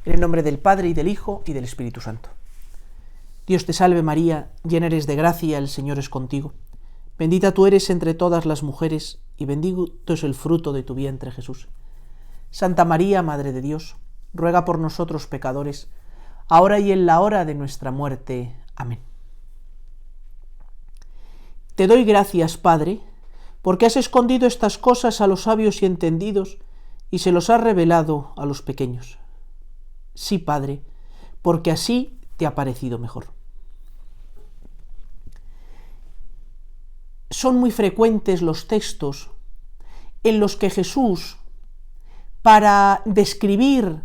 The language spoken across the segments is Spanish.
En el nombre del Padre, y del Hijo, y del Espíritu Santo. Dios te salve María, llena eres de gracia, el Señor es contigo. Bendita tú eres entre todas las mujeres, y bendito es el fruto de tu vientre, Jesús. Santa María, Madre de Dios, ruega por nosotros pecadores, ahora y en la hora de nuestra muerte. Amén. Te doy gracias, Padre, porque has escondido estas cosas a los sabios y entendidos, y se los has revelado a los pequeños. Sí, Padre, porque así te ha parecido mejor. Son muy frecuentes los textos en los que Jesús, para describir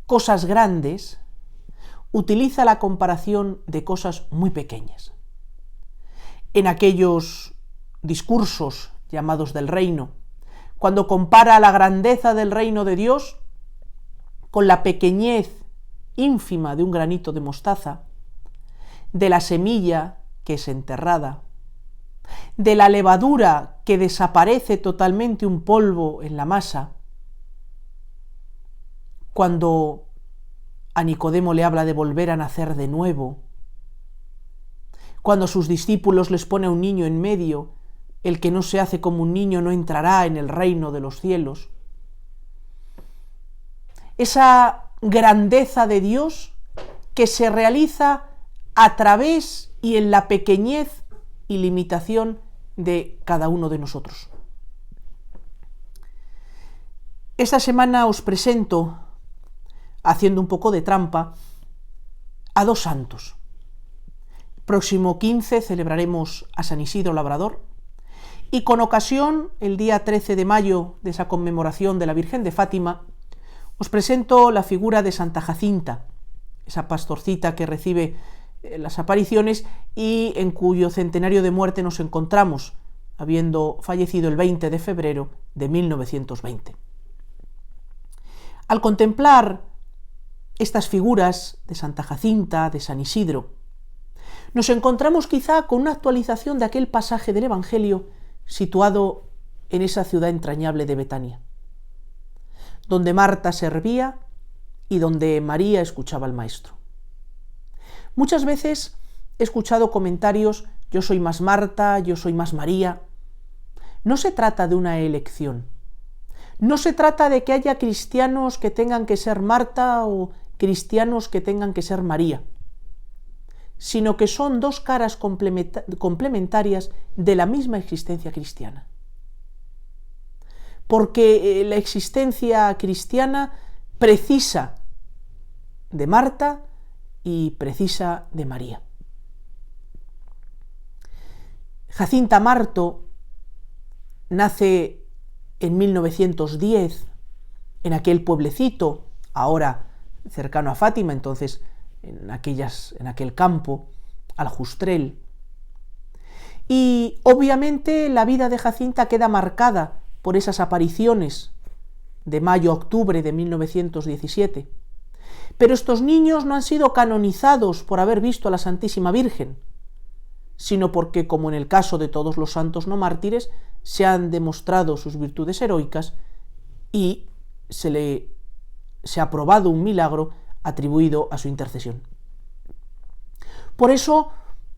cosas grandes, utiliza la comparación de cosas muy pequeñas. En aquellos discursos llamados del reino, cuando compara la grandeza del reino de Dios con la pequeñez ínfima de un granito de mostaza, de la semilla que es enterrada, de la levadura que desaparece totalmente un polvo en la masa, cuando a Nicodemo le habla de volver a nacer de nuevo, cuando a sus discípulos les pone a un niño en medio, el que no se hace como un niño no entrará en el reino de los cielos. Esa grandeza de Dios que se realiza a través y en la pequeñez y limitación de cada uno de nosotros. Esta semana os presento, haciendo un poco de trampa, a dos santos. Próximo 15 celebraremos a San Isidro Labrador, y con ocasión, el día 13 de mayo de esa conmemoración de la Virgen de Fátima, os presento la figura de Santa Jacinta, esa pastorcita que recibe las apariciones y en cuyo centenario de muerte nos encontramos, habiendo fallecido el 20 de febrero de 1920. Al contemplar estas figuras de Santa Jacinta, de San Isidro, nos encontramos quizá con una actualización de aquel pasaje del Evangelio situado en esa ciudad entrañable de Betania, donde Marta servía y donde María escuchaba al Maestro. Muchas veces he escuchado comentarios: yo soy más Marta, yo soy más María. No se trata de una elección. No se trata de que haya cristianos que tengan que ser Marta o cristianos que tengan que ser María, sino que son dos caras complementarias de la misma existencia cristiana. Porque la existencia cristiana precisa de Marta y precisa de María. Jacinta Marto nace en 1910 en aquel pueblecito, ahora cercano a Fátima, entonces en aquel campo, Aljustrel. Y obviamente la vida de Jacinta queda marcada por esas apariciones de mayo a octubre de 1917. Pero estos niños no han sido canonizados por haber visto a la Santísima Virgen, sino porque, como en el caso de todos los santos no mártires, se han demostrado sus virtudes heroicas y se ha probado un milagro atribuido a su intercesión. Por eso,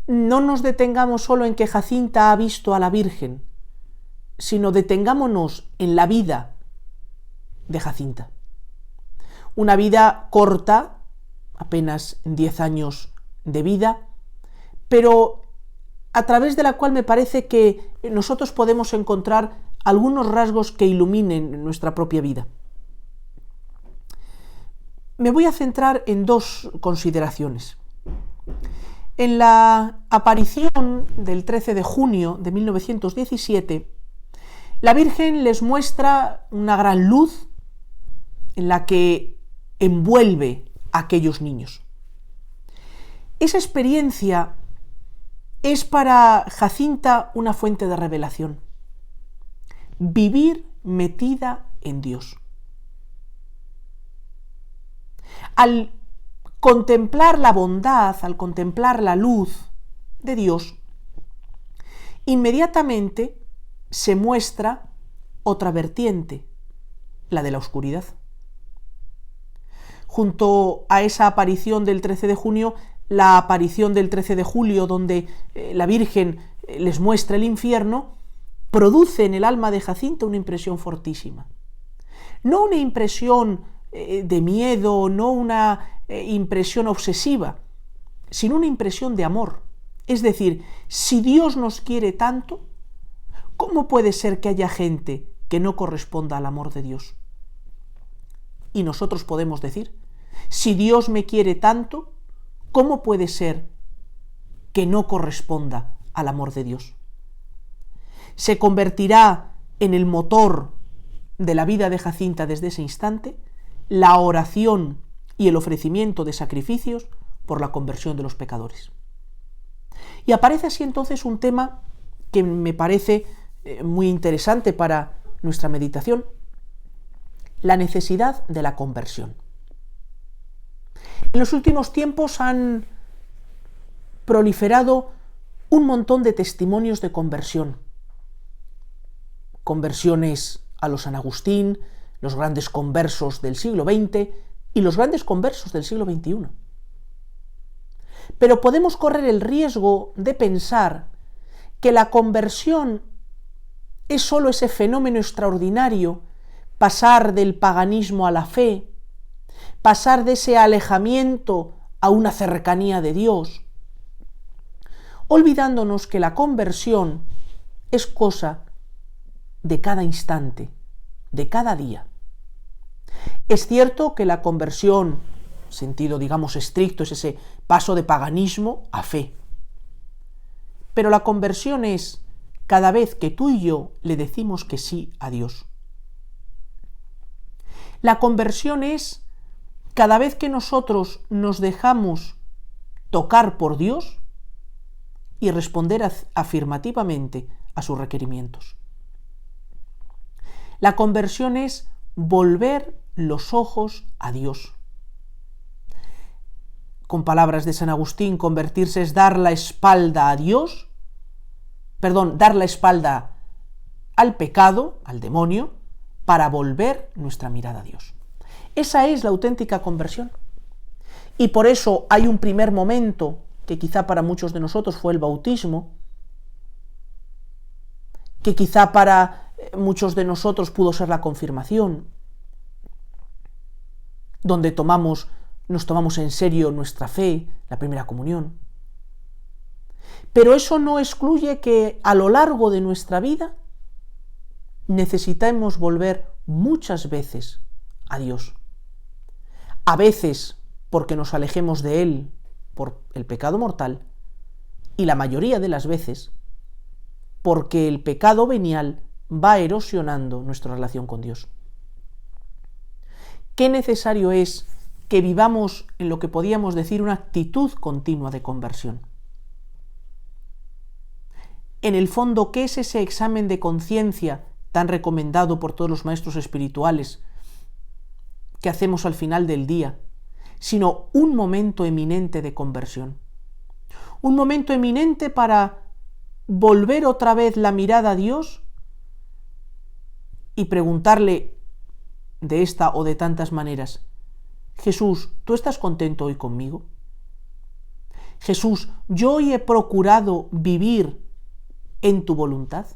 no nos detengamos solo en que Jacinta ha visto a la Virgen, sino detengámonos en la vida de Jacinta. Una vida corta, apenas 10 años de vida, pero a través de la cual me parece que nosotros podemos encontrar algunos rasgos que iluminen nuestra propia vida. Me voy a centrar en dos consideraciones. En la aparición del 13 de junio de 1917, la Virgen les muestra una gran luz en la que envuelve a aquellos niños. Esa experiencia es para Jacinta una fuente de revelación. Vivir metida en Dios. Al contemplar la bondad, al contemplar la luz de Dios, inmediatamente se muestra otra vertiente, la de la oscuridad. junto a esa aparición del 13 de junio, la aparición del 13 de julio, donde la Virgen les muestra el infierno, produce en el alma de Jacinta una impresión fortísima. No una impresión de miedo, no una impresión obsesiva, sino una impresión de amor. Es decir, si Dios nos quiere tanto, ¿cómo puede ser que haya gente que no corresponda al amor de Dios? Y nosotros podemos decir, si Dios me quiere tanto, ¿cómo puede ser que no corresponda al amor de Dios? Se convertirá en el motor de la vida de Jacinta desde ese instante la oración y el ofrecimiento de sacrificios por la conversión de los pecadores. Y aparece así entonces un tema que me parece muy interesante para nuestra meditación: la necesidad de la conversión. En los últimos tiempos han proliferado un montón de testimonios de conversión. Conversiones a los San Agustín, los grandes conversos del siglo XX y los grandes conversos del siglo XXI. Pero podemos correr el riesgo de pensar que la conversión es sólo ese fenómeno extraordinario, pasar del paganismo a la fe, pasar de ese alejamiento a una cercanía de Dios, olvidándonos que la conversión es cosa de cada instante, de cada día. Es cierto que la conversión, sentido digamos estricto, es ese paso de paganismo a fe. Pero la conversión es cada vez que tú y yo le decimos que sí a Dios. La conversión es cada vez que nosotros nos dejamos tocar por Dios y responder afirmativamente a sus requerimientos. La conversión es volver los ojos a Dios. Con palabras de San Agustín, convertirse es dar la espalda a Dios, dar la espalda al pecado, al demonio, para volver nuestra mirada a Dios. Esa es la auténtica conversión. Y por eso hay un primer momento, que quizá para muchos de nosotros fue el bautismo, que quizá para muchos de nosotros pudo ser la confirmación, donde nos tomamos en serio nuestra fe, la primera comunión. Pero eso no excluye que a lo largo de nuestra vida necesitemos volver muchas veces a Dios. A veces porque nos alejemos de Él por el pecado mortal, y la mayoría de las veces porque el pecado venial va erosionando nuestra relación con Dios. Qué necesario es que vivamos en lo que podríamos decir una actitud continua de conversión. En el fondo, ¿qué es ese examen de conciencia tan recomendado por todos los maestros espirituales que hacemos al final del día, sino un momento eminente de conversión? Un momento eminente para volver otra vez la mirada a Dios y preguntarle de esta o de tantas maneras: Jesús, ¿tú estás contento hoy conmigo? Jesús, ¿yo hoy he procurado vivir en tu voluntad?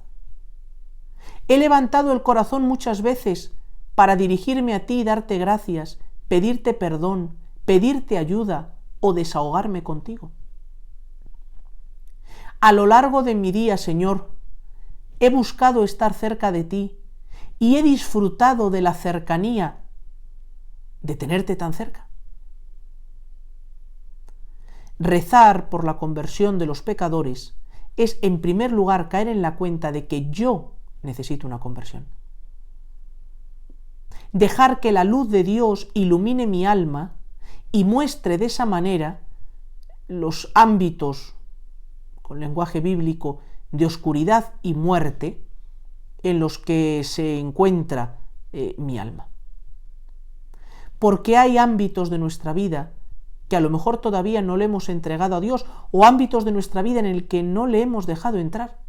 He levantado el corazón muchas veces para dirigirme a ti y darte gracias, pedirte perdón, pedirte ayuda o desahogarme contigo. A lo largo de mi día, Señor, he buscado estar cerca de ti y he disfrutado de la cercanía de tenerte tan cerca. Rezar por la conversión de los pecadores es, en primer lugar, caer en la cuenta de que yo necesito una conversión. Dejar que la luz de Dios ilumine mi alma y muestre de esa manera los ámbitos, con lenguaje bíblico, de oscuridad y muerte en los que se encuentra mi alma. Porque hay ámbitos de nuestra vida que a lo mejor todavía no le hemos entregado a Dios, o ámbitos de nuestra vida en el que no le hemos dejado entrar.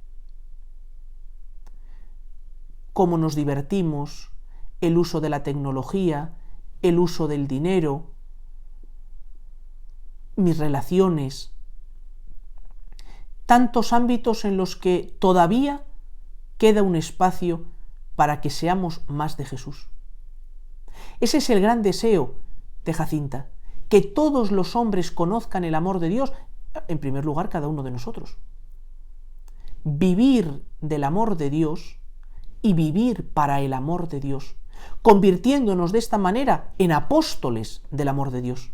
Cómo nos divertimos, el uso de la tecnología, el uso del dinero, mis relaciones, tantos ámbitos en los que todavía queda un espacio para que seamos más de Jesús. Ese es el gran deseo de Jacinta, que todos los hombres conozcan el amor de Dios, en primer lugar cada uno de nosotros. Vivir del amor de Dios y vivir para el amor de Dios, convirtiéndonos de esta manera en apóstoles del amor de Dios.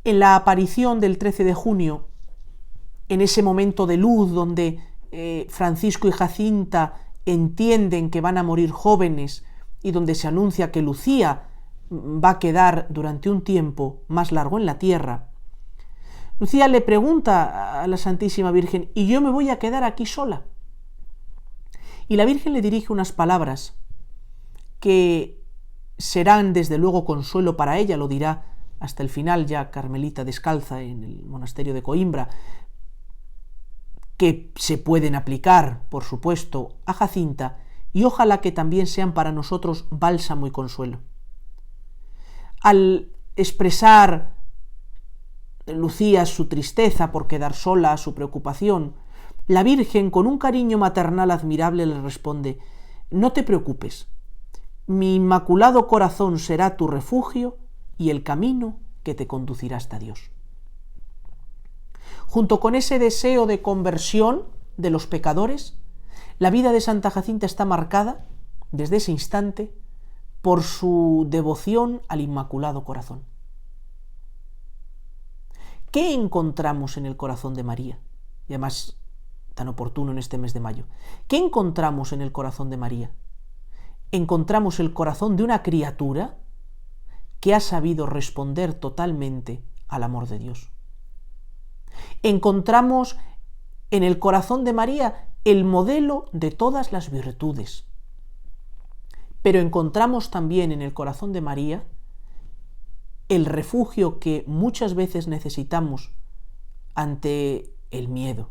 En la aparición del 13 de junio, en ese momento de luz donde Francisco y Jacinta entienden que van a morir jóvenes y donde se anuncia que Lucía va a quedar durante un tiempo más largo en la tierra, Lucía le pregunta a la Santísima Virgen: ¿y yo me voy a quedar aquí sola? Y la Virgen le dirige unas palabras que serán desde luego consuelo para ella, lo dirá hasta el final ya Carmelita descalza en el monasterio de Coimbra, que se pueden aplicar, por supuesto, a Jacinta, y ojalá que también sean para nosotros bálsamo y consuelo. Al expresar Lucía su tristeza por quedar sola, su preocupación, la Virgen, con un cariño maternal admirable, le responde: no te preocupes, mi inmaculado corazón será tu refugio y el camino que te conducirá hasta Dios. Junto con ese deseo de conversión de los pecadores, la vida de Santa Jacinta está marcada, desde ese instante, por su devoción al Inmaculado Corazón. ¿Qué encontramos en el corazón de María? Y además, tan oportuno en este mes de mayo. ¿Qué encontramos en el corazón de María? Encontramos el corazón de una criatura que ha sabido responder totalmente al amor de Dios. Encontramos en el corazón de María el modelo de todas las virtudes. Pero encontramos también en el corazón de María el refugio que muchas veces necesitamos ante el miedo.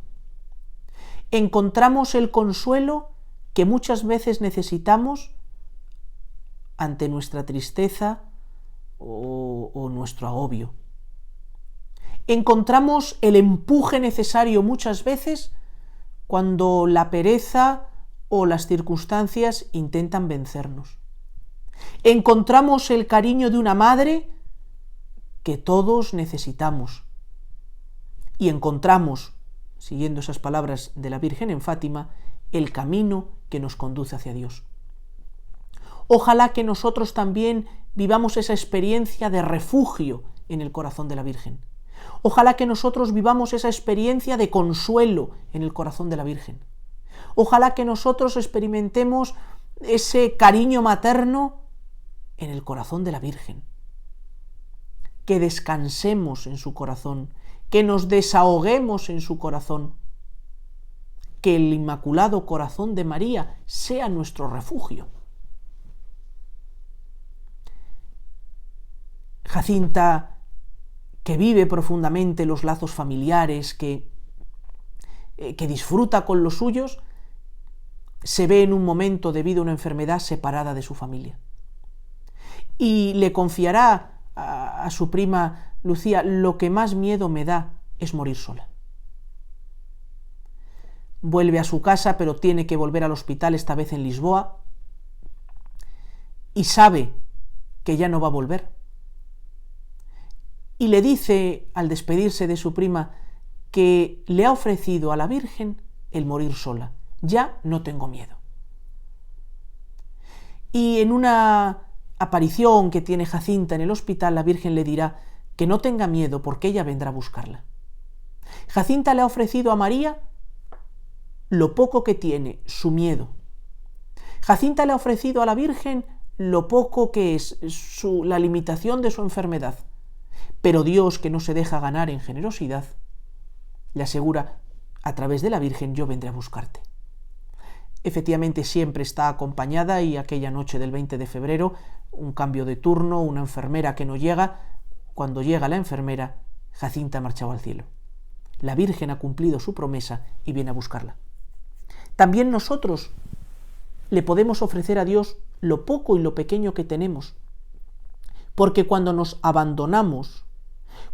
Encontramos el consuelo que muchas veces necesitamos ante nuestra tristeza o nuestro agobio. Encontramos el empuje necesario muchas veces cuando la pereza o las circunstancias intentan vencernos. Encontramos el cariño de una madre que todos necesitamos. Y encontramos, siguiendo esas palabras de la Virgen en Fátima, el camino que nos conduce hacia Dios. Ojalá que nosotros también vivamos esa experiencia de refugio en el corazón de la Virgen. Ojalá que nosotros vivamos esa experiencia de consuelo en el corazón de la Virgen. Ojalá que nosotros experimentemos ese cariño materno en el corazón de la Virgen. Que descansemos en su corazón, que nos desahoguemos en su corazón. Que el Inmaculado Corazón de María sea nuestro refugio. Jacinta, que vive profundamente los lazos familiares, que disfruta con los suyos, se ve en un momento debido a una enfermedad separada de su familia. Y le confiará a su prima Lucía: lo que más miedo me da es morir sola. Vuelve a su casa, pero tiene que volver al hospital, esta vez en Lisboa, y sabe que ya no va a volver. Y le dice, al despedirse de su prima, que le ha ofrecido a la Virgen el morir sola. Ya no tengo miedo. Y en una aparición que tiene Jacinta en el hospital, la Virgen le dirá que no tenga miedo porque ella vendrá a buscarla. Jacinta le ha ofrecido a María lo poco que tiene, su miedo. Jacinta le ha ofrecido a la Virgen lo poco que es la limitación de su enfermedad. Pero Dios, que no se deja ganar en generosidad, le asegura: a través de la Virgen yo vendré a buscarte. Efectivamente siempre está acompañada, y aquella noche del 20 de febrero, un cambio de turno, una enfermera que no llega. Cuando llega la enfermera, Jacinta ha marchado al cielo. La Virgen ha cumplido su promesa y viene a buscarla. También nosotros le podemos ofrecer a Dios lo poco y lo pequeño que tenemos, Porque cuando nos abandonamos,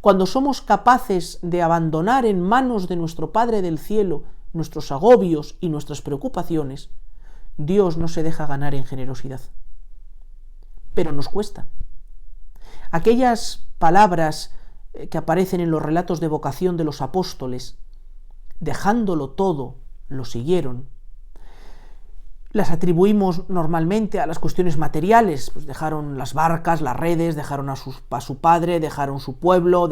cuando somos capaces de abandonar en manos de nuestro Padre del Cielo nuestros agobios y nuestras preocupaciones, Dios no se deja ganar en generosidad. Pero nos cuesta. Aquellas palabras que aparecen en los relatos de vocación de los apóstoles, dejándolo todo, lo siguieron, las atribuimos normalmente a las cuestiones materiales, pues dejaron las barcas, las redes, dejaron a su padre, dejaron su pueblo,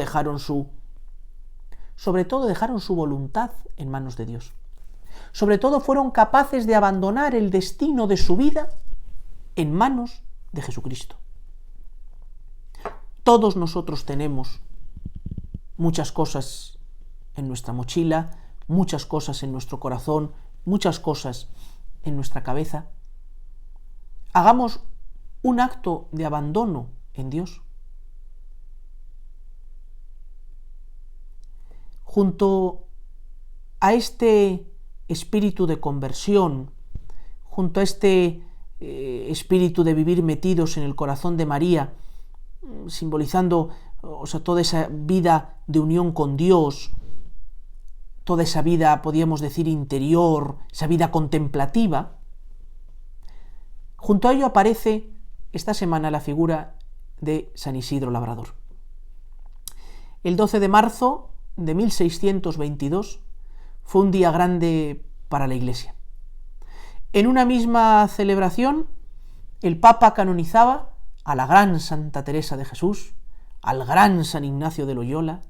sobre todo dejaron su voluntad en manos de Dios. Sobre todo fueron capaces de abandonar el destino de su vida en manos de Jesucristo. Todos nosotros tenemos muchas cosas en nuestra mochila, muchas cosas en nuestro corazón, muchas cosas en nuestra cabeza. Hagamos un acto de abandono en Dios. Junto a este espíritu de conversión, junto a este espíritu de vivir metidos en el corazón de María, simbolizando toda esa vida de unión con Dios, toda esa vida, podríamos decir, interior, esa vida contemplativa, junto a ello aparece esta semana la figura de San Isidro Labrador. El 12 de marzo de 1622 fue un día grande para la Iglesia. En una misma celebración, el Papa canonizaba a la gran Santa Teresa de Jesús, al gran San Ignacio de Loyola,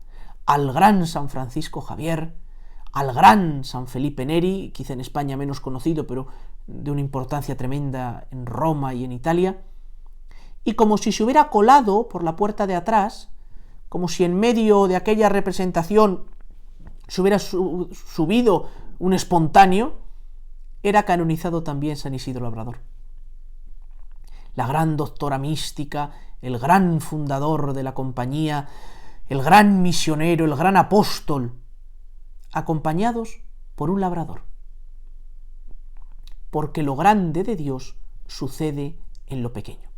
al gran San Francisco Javier, al gran San Felipe Neri, quizá en España menos conocido, pero de una importancia tremenda en Roma y en Italia, y como si se hubiera colado por la puerta de atrás, como si en medio de aquella representación se hubiera subido un espontáneo, era canonizado también San Isidro Labrador. La gran doctora mística, el gran fundador de la compañía, el gran misionero, el gran apóstol, acompañados por un labrador. Porque lo grande de Dios sucede en lo pequeño.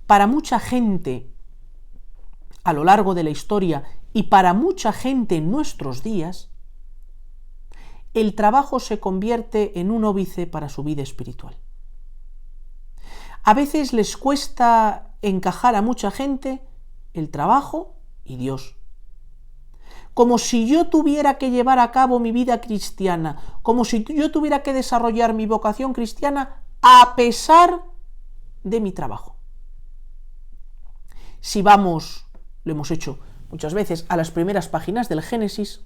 Para mucha gente a lo largo de la historia y para mucha gente en nuestros días, el trabajo se convierte en un óbice para su vida espiritual. A veces les cuesta encajar a mucha gente el trabajo y Dios. Como si yo tuviera que llevar a cabo mi vida cristiana, como si yo tuviera que desarrollar mi vocación cristiana a pesar de mi trabajo. Si vamos, lo hemos hecho muchas veces, a las primeras páginas del Génesis,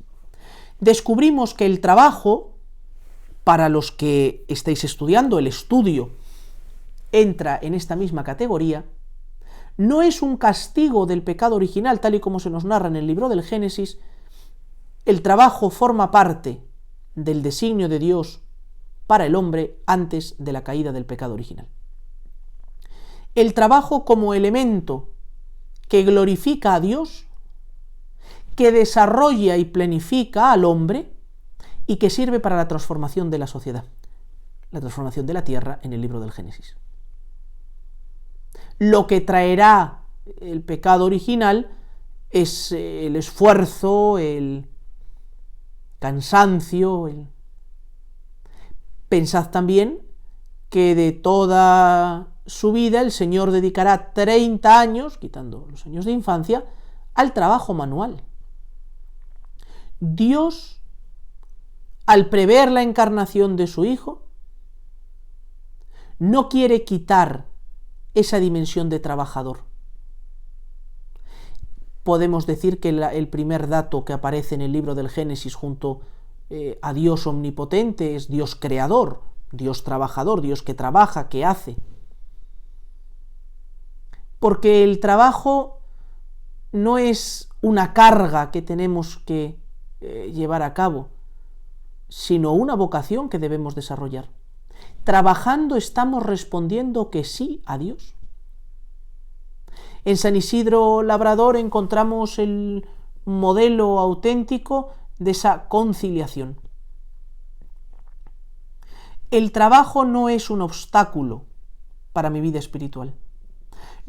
descubrimos que el trabajo, para los que estáis estudiando, el estudio entra en esta misma categoría, no es un castigo del pecado original, tal y como se nos narra en el libro del Génesis. El trabajo forma parte del designio de Dios para el hombre antes de la caída del pecado original. El trabajo como elemento que glorifica a Dios, que desarrolla y planifica al hombre y que sirve para la transformación de la sociedad, la transformación de la tierra en el libro del Génesis. Lo que traerá el pecado original es el esfuerzo, el cansancio. Pensad también que de toda su vida el Señor dedicará 30 años, quitando los años de infancia, al trabajo manual. Dios, al prever la encarnación de su Hijo, no quiere quitar esa dimensión de trabajador. Podemos decir que el primer dato que aparece en el libro del Génesis junto a Dios omnipotente es Dios creador, Dios trabajador, Dios que trabaja, que hace. Porque el trabajo no es una carga que tenemos que llevar a cabo, sino una vocación que debemos desarrollar. Trabajando estamos respondiendo que sí a Dios. En San Isidro Labrador encontramos el modelo auténtico de esa conciliación. El trabajo no es un obstáculo para mi vida espiritual.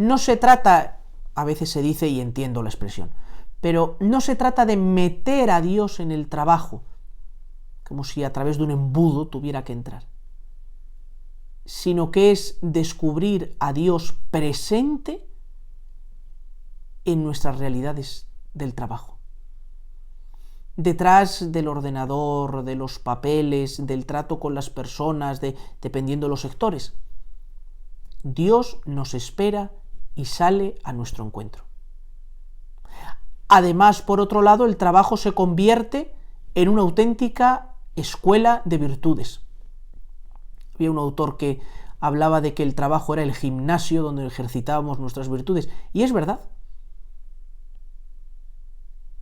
No se trata, a veces se dice, y entiendo la expresión, pero no se trata de meter a Dios en el trabajo, como si a través de un embudo tuviera que entrar, sino que es descubrir a Dios presente en nuestras realidades del trabajo. Detrás del ordenador, de los papeles, del trato con las personas, dependiendo de los sectores, Dios nos espera y sale a nuestro encuentro. Además, por otro lado, el trabajo se convierte en una auténtica escuela de virtudes. Había un autor que hablaba de que el trabajo era el gimnasio donde ejercitábamos nuestras virtudes, y es verdad.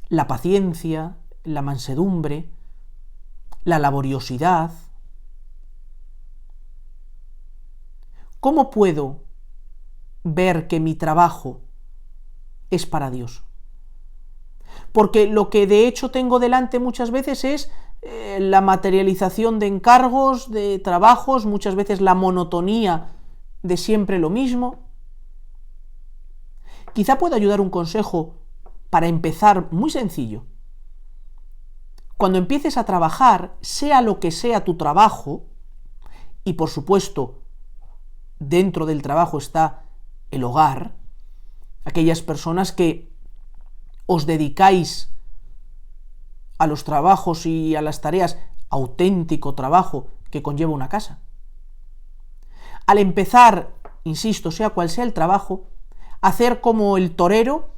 La paciencia, la mansedumbre, la laboriosidad. ¿Cómo puedo ver que mi trabajo es para Dios? Porque lo que de hecho tengo delante muchas veces es la materialización de encargos, de trabajos, muchas veces la monotonía de siempre lo mismo. Quizá pueda ayudar un consejo para empezar muy sencillo. Cuando empieces a trabajar, sea lo que sea tu trabajo, y por supuesto, dentro del trabajo está el hogar, aquellas personas que os dedicáis a los trabajos y a las tareas, auténtico trabajo que conlleva una casa. Al empezar, insisto, sea cual sea el trabajo, hacer como el torero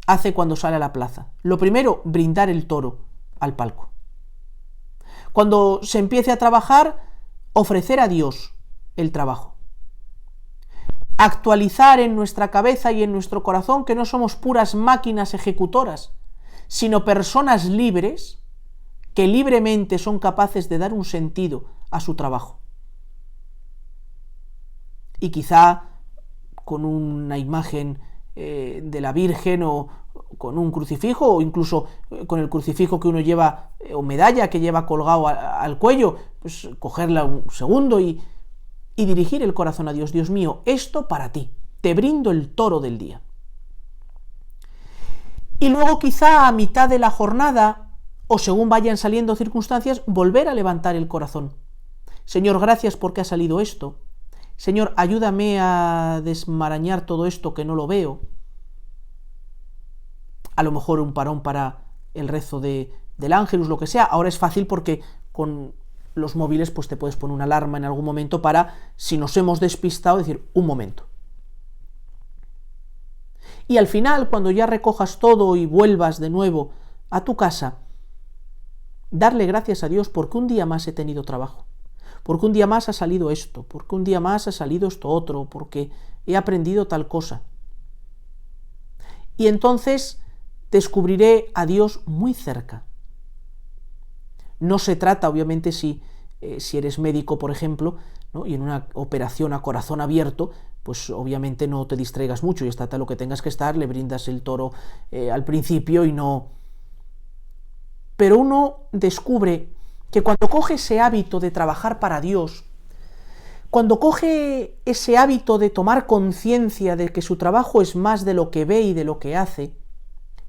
hace cuando sale a la plaza. Lo primero, brindar el toro al palco. Cuando se empiece a trabajar, ofrecer a Dios el trabajo. Actualizar en nuestra cabeza y en nuestro corazón que no somos puras máquinas ejecutoras, sino personas libres que libremente son capaces de dar un sentido a su trabajo. Y quizá con una imagen de la Virgen o con un crucifijo o incluso con el crucifijo que uno lleva o medalla que lleva colgado al cuello, pues cogerla un segundo y dirigir el corazón a Dios. Dios mío, esto para ti, te brindo el toro del día. Y luego quizá a mitad de la jornada, o según vayan saliendo circunstancias, volver a levantar el corazón. Señor, gracias porque ha salido esto. Señor, ayúdame a desmarañar todo esto que no lo veo. A lo mejor un parón para el rezo del Ángelus, lo que sea. Ahora es fácil porque con los móviles pues te puedes poner una alarma en algún momento para, si nos hemos despistado, decir, un momento. Y al final, cuando ya recojas todo y vuelvas de nuevo a tu casa, darle gracias a Dios porque un día más he tenido trabajo, porque un día más ha salido esto, porque un día más ha salido esto otro, porque he aprendido tal cosa. Y entonces descubriré a Dios muy cerca. No se trata, obviamente, si eres médico, por ejemplo, ¿no? Y en una operación a corazón abierto, pues obviamente no te distraigas mucho y estate a lo que tengas que estar, le brindas el toro al principio y no... Pero uno descubre que cuando coge ese hábito de trabajar para Dios, cuando coge ese hábito de tomar conciencia de que su trabajo es más de lo que ve y de lo que hace,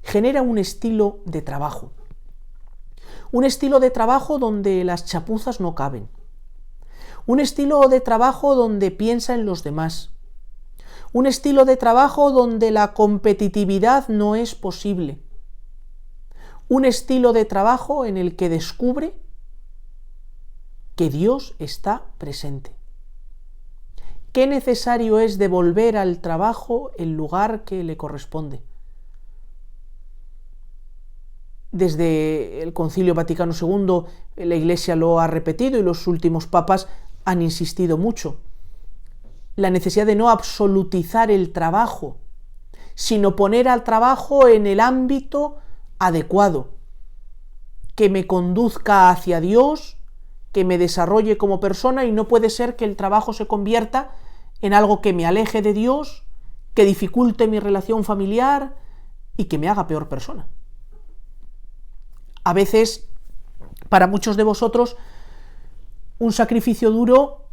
genera un estilo de trabajo. Un estilo de trabajo donde las chapuzas no caben. Un estilo de trabajo donde piensa en los demás. Un estilo de trabajo donde la competitividad no es posible. Un estilo de trabajo en el que descubre que Dios está presente. Qué necesario es devolver al trabajo el lugar que le corresponde. Desde el Concilio Vaticano II la Iglesia lo ha repetido y los últimos papas han insistido mucho. La necesidad de no absolutizar el trabajo, sino poner al trabajo en el ámbito adecuado, que me conduzca hacia Dios, que me desarrolle como persona, y no puede ser que el trabajo se convierta en algo que me aleje de Dios, que dificulte mi relación familiar y que me haga peor persona. A veces, para muchos de vosotros, un sacrificio duro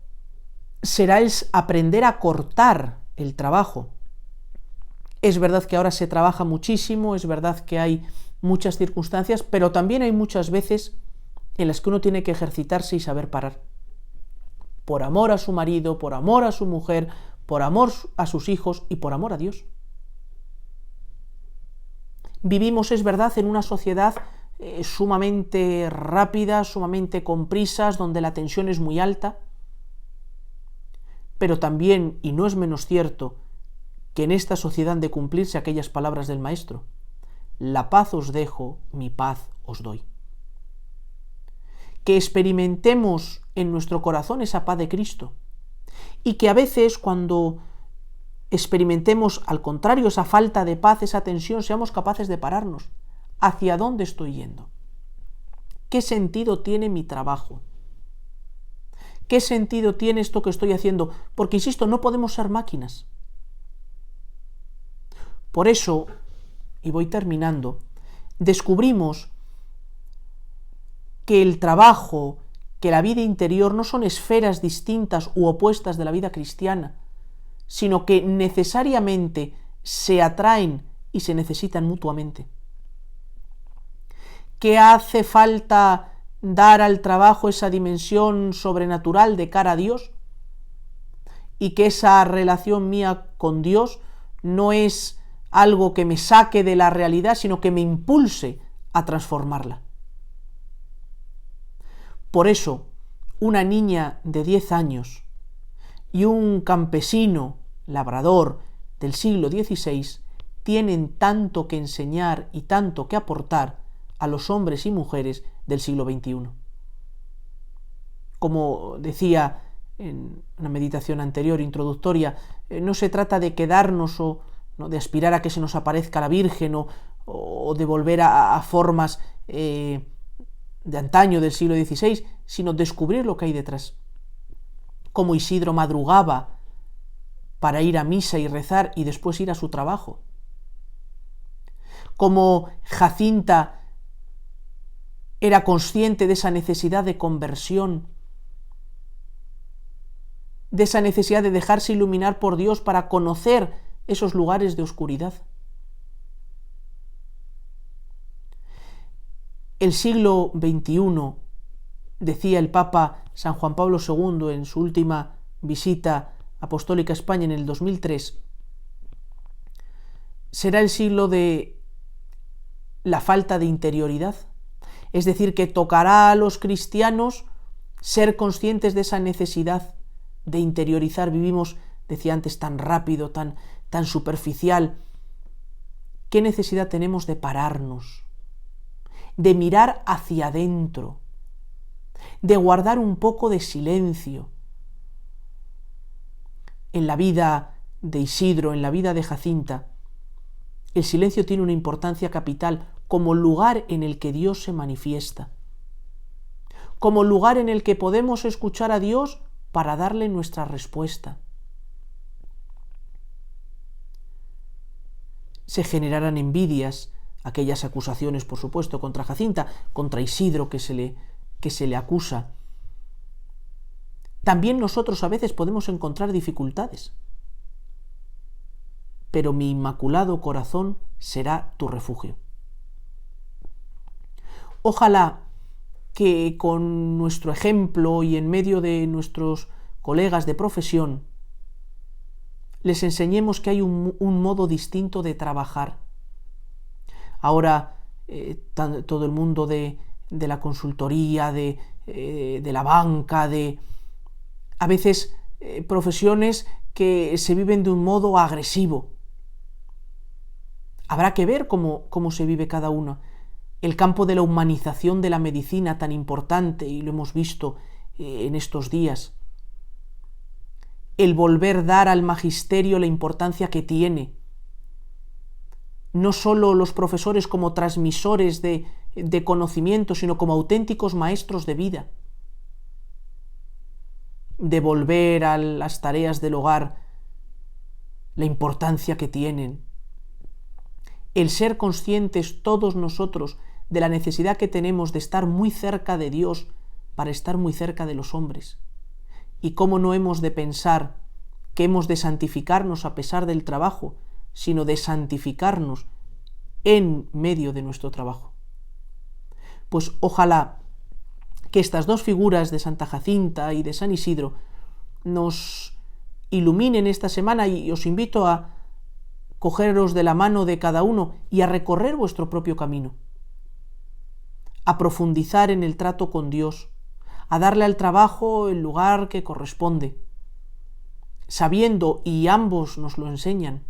será el aprender a cortar el trabajo, Es verdad que ahora se trabaja muchísimo, es verdad que hay muchas circunstancias, pero también hay muchas veces en las que uno tiene que ejercitarse y saber parar. Por amor a su marido, por amor a su mujer, por amor a sus hijos y por amor a Dios. Vivimos, es verdad, en una sociedad sumamente rápida, sumamente con prisas, donde la tensión es muy alta, pero también, y no es menos cierto, que en esta sociedad han de cumplirse aquellas palabras del Maestro: la paz os dejo, mi paz os doy. Que experimentemos en nuestro corazón esa paz de Cristo, y que a veces cuando experimentemos al contrario esa falta de paz, esa tensión, seamos capaces de pararnos. ¿Hacia dónde estoy yendo? ¿Qué sentido tiene mi trabajo? ¿Qué sentido tiene esto que estoy haciendo? Porque, insisto, no podemos ser máquinas. Por eso, y voy terminando, descubrimos que el trabajo, que la vida interior no son esferas distintas u opuestas de la vida cristiana, sino que necesariamente se atraen y se necesitan mutuamente. ¿Qué hace falta dar al trabajo esa dimensión sobrenatural de cara a Dios? Y que esa relación mía con Dios no es algo que me saque de la realidad, sino que me impulse a transformarla. Por eso, una niña de 10 años y un campesino labrador del siglo XVI tienen tanto que enseñar y tanto que aportar a los hombres y mujeres del siglo XXI. Como decía en una meditación anterior, introductoria, no se trata de quedarnos o de aspirar a que se nos aparezca la Virgen o de volver a formas de antaño del siglo XVI, sino descubrir lo que hay detrás. Como Isidro madrugaba para ir a misa y rezar y después ir a su trabajo. Como Jacinta era consciente de esa necesidad de conversión, de esa necesidad de dejarse iluminar por Dios para conocer esos lugares de oscuridad. El siglo XXI, decía el Papa San Juan Pablo II en su última visita apostólica a España en el 2003, será el siglo de la falta de interioridad. Es decir, que tocará a los cristianos ser conscientes de esa necesidad de interiorizar. Vivimos, decía antes, tan rápido, tan superficial. ¿Qué necesidad tenemos de pararnos, de mirar hacia adentro, de guardar un poco de silencio? En la vida de Isidro, en la vida de Jacinta, el silencio tiene una importancia capital como lugar en el que Dios se manifiesta, como lugar en el que podemos escuchar a Dios para darle nuestra respuesta. Se generarán envidias, aquellas acusaciones, por supuesto, contra Jacinta, contra Isidro que se le acusa. También nosotros a veces podemos encontrar dificultades, pero mi inmaculado corazón será tu refugio. Ojalá que con nuestro ejemplo y en medio de nuestros colegas de profesión les enseñemos que hay un modo distinto de trabajar. Ahora todo el mundo de la consultoría, de la banca, a veces profesiones que se viven de un modo agresivo. Habrá que ver cómo se vive cada uno. El campo de la humanización de la medicina tan importante, y lo hemos visto en estos días. El volver a dar al magisterio la importancia que tiene. No solo los profesores como transmisores de conocimiento, sino como auténticos maestros de vida. Devolver a las tareas del hogar la importancia que tienen. El ser conscientes todos nosotros de la necesidad que tenemos de estar muy cerca de Dios para estar muy cerca de los hombres. Y cómo no hemos de pensar que hemos de santificarnos a pesar del trabajo, sino de santificarnos en medio de nuestro trabajo. Pues ojalá que estas dos figuras de Santa Jacinta y de San Isidro nos iluminen esta semana, y os invito a cogeros de la mano de cada uno y a recorrer vuestro propio camino, a profundizar en el trato con Dios, a darle al trabajo el lugar que corresponde, sabiendo, y ambos nos lo enseñan,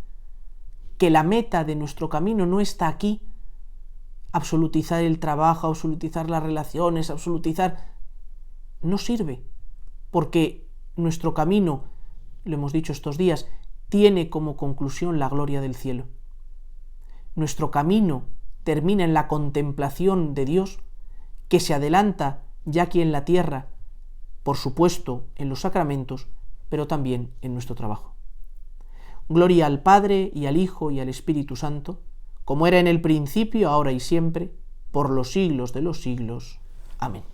que la meta de nuestro camino no está aquí, absolutizar el trabajo, absolutizar las relaciones, no sirve, porque nuestro camino, lo hemos dicho estos días, tiene como conclusión la gloria del cielo. Nuestro camino termina en la contemplación de Dios, que se adelanta ya aquí en la tierra, por supuesto en los sacramentos, pero también en nuestro trabajo. Gloria al Padre, y al Hijo, y al Espíritu Santo, como era en el principio, ahora y siempre, por los siglos de los siglos. Amén.